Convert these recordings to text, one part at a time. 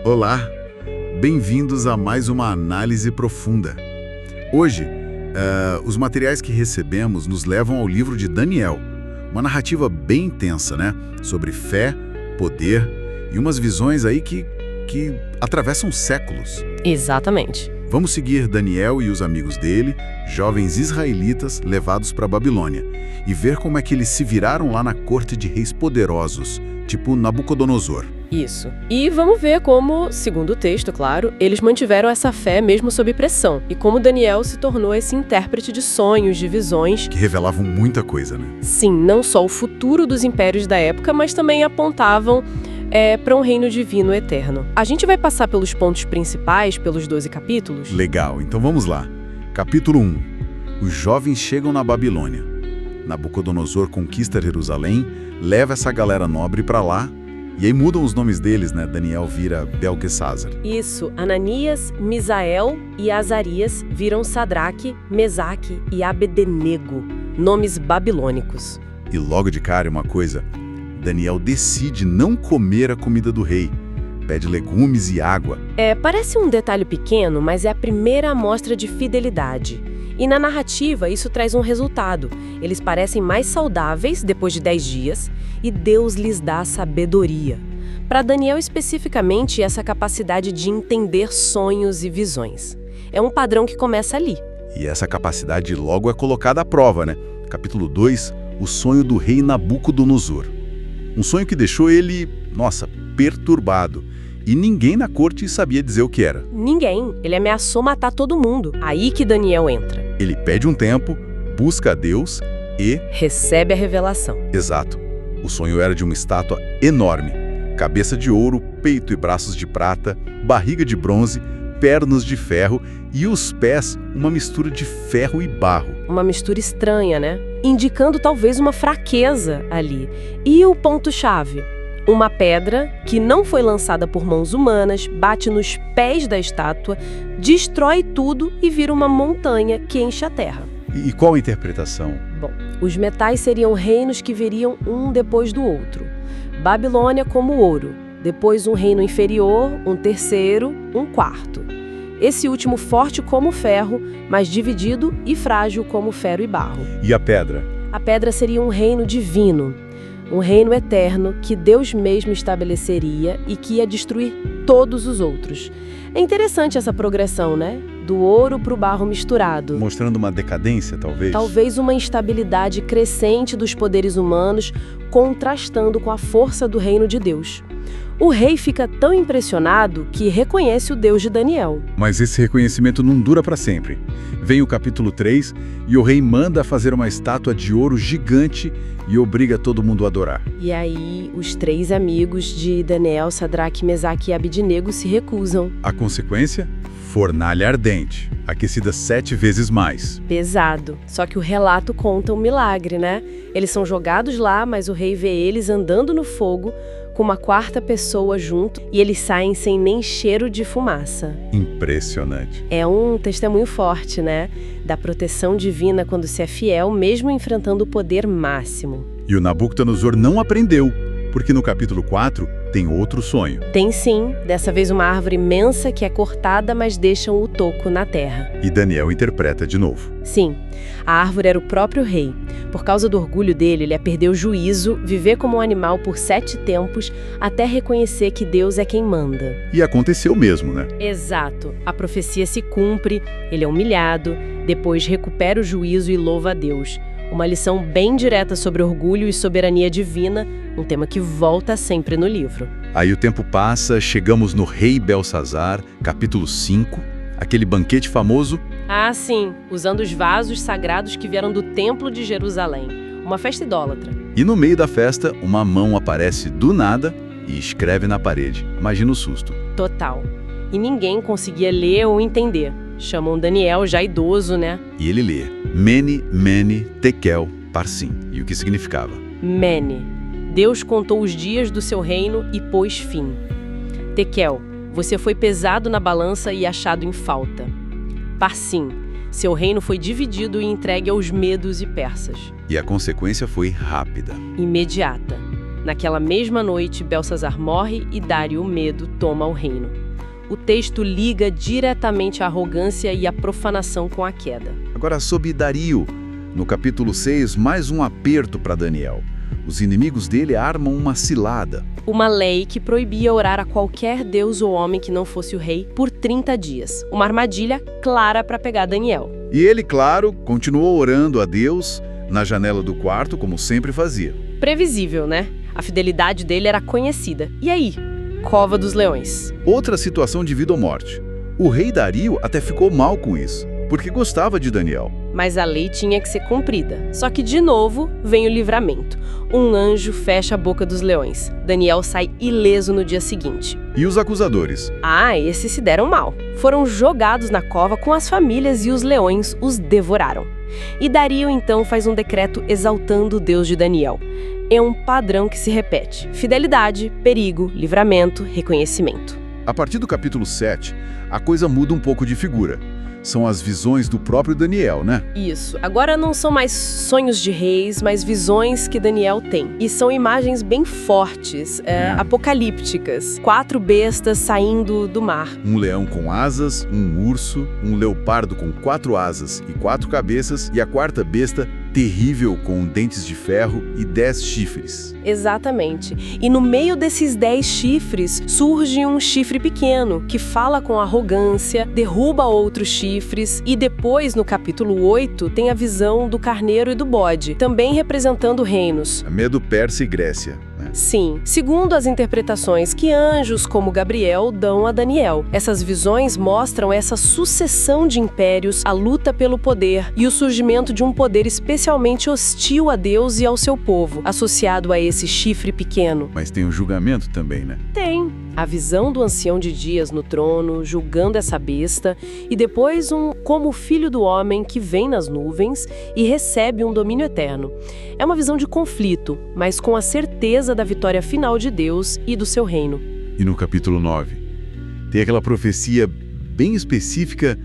Olá, bem-vindos a mais uma análise profunda. Hoje, os materiais que recebemos nos levam ao livro de Daniel, uma narrativa bem intensa, né? Sobre fé, poder e umas visões aí que atravessam séculos. Exatamente. Vamos seguir Daniel e os amigos dele, jovens israelitas levados para a Babilônia, e ver como é que eles se viraram lá na corte de reis poderosos, tipo Nabucodonosor. Isso. E vamos ver como, segundo o texto, claro, eles mantiveram essa fé mesmo sob pressão, e como Daniel se tornou esse intérprete de sonhos, de visões. Que revelavam muita coisa, né? Sim, não só o futuro dos impérios da época, mas também apontavam para um reino divino eterno. A gente vai passar pelos pontos principais, pelos 12 capítulos? Legal, então vamos lá. Capítulo 1. Os jovens chegam na Babilônia. Nabucodonosor conquista Jerusalém, leva essa galera nobre para lá, e aí mudam os nomes deles, né? Daniel vira Beltesazar. Isso, Ananias, Misael e Azarias viram Sadraque, Mesaque e Abednego, nomes babilônicos. E logo de cara uma coisa, Daniel decide não comer a comida do rei, pede legumes e água. Parece um detalhe pequeno, mas é a primeira amostra de fidelidade. E na narrativa, isso traz um resultado. Eles parecem mais saudáveis depois de 10 dias e Deus lhes dá sabedoria. Para Daniel, especificamente, essa capacidade de entender sonhos e visões. É um padrão que começa ali. E essa capacidade logo é colocada à prova, né? Capítulo 2, o sonho do rei Nabucodonosor. Um sonho que deixou ele, perturbado. E ninguém na corte sabia dizer o que era. Ninguém. Ele ameaçou matar todo mundo. Aí que Daniel entra. Ele pede um tempo, busca a Deus e recebe a revelação. Exato. O sonho era de uma estátua enorme. Cabeça de ouro, peito e braços de prata, barriga de bronze, pernas de ferro e os pés, uma mistura de ferro e barro. Uma mistura estranha, né? Indicando talvez uma fraqueza ali. E o ponto-chave? Uma pedra que não foi lançada por mãos humanas, bate nos pés da estátua, destrói tudo e vira uma montanha que enche a terra. E qual a interpretação? Bom, os metais seriam reinos que viriam um depois do outro. Babilônia como ouro, depois um reino inferior, um terceiro, um quarto. Esse último forte como ferro, mas dividido e frágil como ferro e barro. E a pedra? A pedra seria um reino divino. Um reino eterno que Deus mesmo estabeleceria e que ia destruir todos os outros. É interessante essa progressão, né? Do ouro para o barro misturado. Mostrando uma decadência, talvez? Talvez uma instabilidade crescente dos poderes humanos, contrastando com a força do reino de Deus. O rei fica tão impressionado que reconhece o Deus de Daniel. Mas esse reconhecimento não dura para sempre. Vem o capítulo 3 e o rei manda fazer uma estátua de ouro gigante e obriga todo mundo a adorar. E aí, os 3 amigos de Daniel, Sadraque, Mesaque e Abednego se recusam. A consequência? Fornalha ardente, aquecida 7 vezes mais. Pesado. Só que o relato conta um milagre, né? Eles são jogados lá, mas o rei vê eles andando no fogo, com uma 4ª pessoa junto, e eles saem sem nem cheiro de fumaça. Impressionante. É um testemunho forte, né? Da proteção divina quando se é fiel, mesmo enfrentando o poder máximo. E o Nabucodonosor não aprendeu, porque no capítulo 4 tem outro sonho. Tem sim, dessa vez uma árvore imensa que é cortada, mas deixam o toco na terra. E Daniel interpreta de novo. Sim, a árvore era o próprio rei. Por causa do orgulho dele, ele ia perder o juízo, viver como um animal por 7 tempos, até reconhecer que Deus é quem manda. E aconteceu mesmo, né? Exato. A profecia se cumpre, ele é humilhado, depois recupera o juízo e louva a Deus. Uma lição bem direta sobre orgulho e soberania divina, um tema que volta sempre no livro. Aí o tempo passa, chegamos no Rei Belsazar, capítulo 5, aquele banquete famoso. Ah, sim, usando os vasos sagrados que vieram do Templo de Jerusalém. Uma festa idólatra. E no meio da festa, uma mão aparece do nada e escreve na parede. Imagina o susto. Total. E ninguém conseguia ler ou entender. Chamam Daniel, já idoso, né? E ele lê, Mene, Mene, Tekel, Parsim. E o que significava? Mene. Deus contou os dias do seu reino e pôs fim. Tekel. Você foi pesado na balança e achado em falta. Parsim. Seu reino foi dividido e entregue aos medos e persas. E a consequência foi rápida. Imediata. Naquela mesma noite, Belsazar morre e Dário, o medo, toma o reino. O texto liga diretamente a arrogância e a profanação com a queda. Agora, sobre Dario, no capítulo 6, mais um aperto para Daniel. Os inimigos dele armam uma cilada. Uma lei que proibia orar a qualquer deus ou homem que não fosse o rei por 30 dias. Uma armadilha clara para pegar Daniel. E ele, claro, continuou orando a Deus na janela do quarto, como sempre fazia. Previsível, né? A fidelidade dele era conhecida. E aí? Cova dos Leões. Outra situação de vida ou morte. O rei Dario até ficou mal com isso, porque gostava de Daniel. Mas a lei tinha que ser cumprida. Só que, de novo, vem o livramento. Um anjo fecha a boca dos leões. Daniel sai ileso no dia seguinte. E os acusadores? Esses se deram mal. Foram jogados na cova com as famílias e os leões os devoraram. E Dario, então, faz um decreto exaltando o Deus de Daniel. É um padrão que se repete. Fidelidade, perigo, livramento, reconhecimento. A partir do capítulo 7, a coisa muda um pouco de figura. São as visões do próprio Daniel, né? Isso. Agora não são mais sonhos de reis, mas visões que Daniel tem. E são imagens bem fortes, apocalípticas. 4 bestas saindo do mar. Um leão com asas, um urso, um leopardo com 4 asas e 4 cabeças, e a 4ª besta terrível com dentes de ferro e 10 chifres. Exatamente. E no meio desses 10 chifres surge um chifre pequeno, que fala com arrogância, derruba outros chifres, e depois, no capítulo 8, tem a visão do carneiro e do bode, também representando reinos. Medo, Pérsia e Grécia. Sim, segundo as interpretações que anjos como Gabriel dão a Daniel. Essas visões mostram essa sucessão de impérios, a luta pelo poder e o surgimento de um poder especialmente hostil a Deus e ao seu povo, associado a esse chifre pequeno. Mas tem o julgamento também, né? Tem. A visão do ancião de dias no trono, julgando essa besta, e depois como filho do homem que vem nas nuvens e recebe um domínio eterno. É uma visão de conflito, mas com a certeza da vitória final de Deus e do seu reino. E no capítulo 9, tem aquela profecia bem específica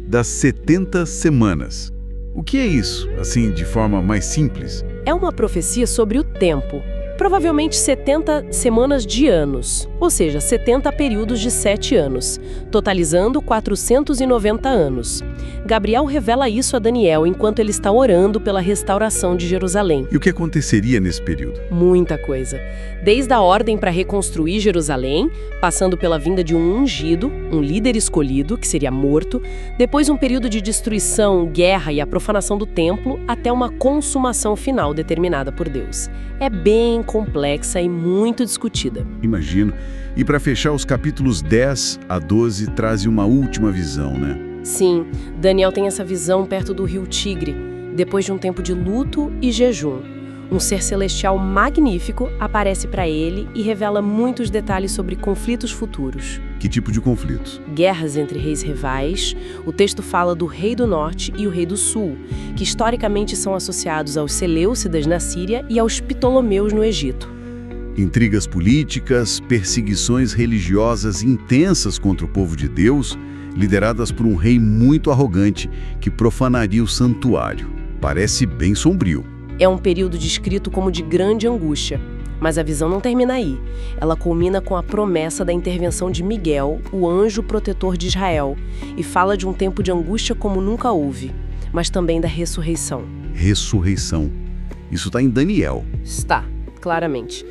das 70 semanas. O que é isso, assim, de forma mais simples? É uma profecia sobre o tempo. Provavelmente 70 semanas de anos, ou seja, 70 períodos de 7 anos, totalizando 490 anos. Gabriel revela isso a Daniel enquanto ele está orando pela restauração de Jerusalém. E o que aconteceria nesse período? Muita coisa. Desde a ordem para reconstruir Jerusalém, passando pela vinda de um ungido, um líder escolhido, que seria morto, depois um período de destruição, guerra e a profanação do templo, até uma consumação final determinada por Deus. É bem complexa e muito discutida. Imagino. E para fechar, os capítulos 10 a 12 trazem uma última visão, né? Sim, Daniel tem essa visão perto do rio Tigre, depois de um tempo de luto e jejum. Um ser celestial magnífico aparece para ele e revela muitos detalhes sobre conflitos futuros. Que tipo de conflitos? Guerras entre reis rivais. O texto fala do rei do norte e o rei do sul, que historicamente são associados aos Seleucidas na Síria e aos Ptolomeus no Egito. Intrigas políticas, perseguições religiosas intensas contra o povo de Deus, lideradas por um rei muito arrogante que profanaria o santuário. Parece bem sombrio. É um período descrito como de grande angústia, mas a visão não termina aí. Ela culmina com a promessa da intervenção de Miguel, o anjo protetor de Israel, e fala de um tempo de angústia como nunca houve, mas também da ressurreição. Ressurreição. Isso está em Daniel. Está, claramente.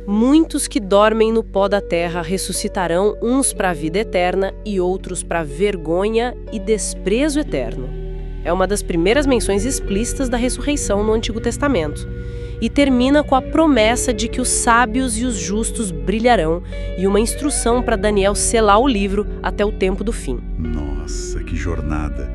Muitos que dormem no pó da terra ressuscitarão, uns para a vida eterna e outros para vergonha e desprezo eterno. É uma das primeiras menções explícitas da ressurreição no Antigo Testamento. E termina com a promessa de que os sábios e os justos brilharão e uma instrução para Daniel selar o livro até o tempo do fim. Nossa, que jornada!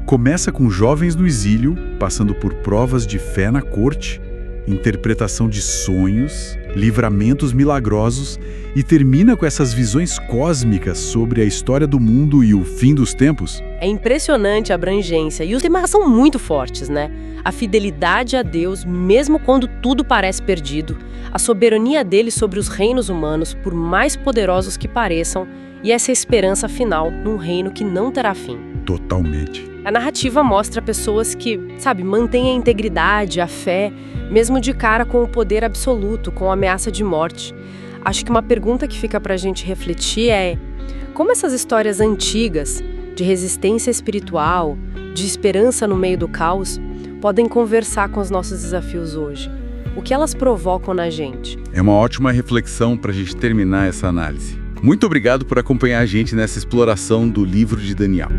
Começa com jovens no exílio, passando por provas de fé na corte, interpretação de sonhos, livramentos milagrosos e termina com essas visões cósmicas sobre a história do mundo e o fim dos tempos. É impressionante a abrangência e os temas são muito fortes, né? A fidelidade a Deus, mesmo quando tudo parece perdido, a soberania dele sobre os reinos humanos, por mais poderosos que pareçam, e essa esperança final num reino que não terá fim. Totalmente. A narrativa mostra pessoas que, mantêm a integridade, a fé, mesmo de cara com o poder absoluto, com a ameaça de morte. Acho que uma pergunta que fica pra gente refletir é: como essas histórias antigas, de resistência espiritual, de esperança no meio do caos, podem conversar com os nossos desafios hoje? O que elas provocam na gente? É uma ótima reflexão para a gente terminar essa análise. Muito obrigado por acompanhar a gente nessa exploração do livro de Daniel.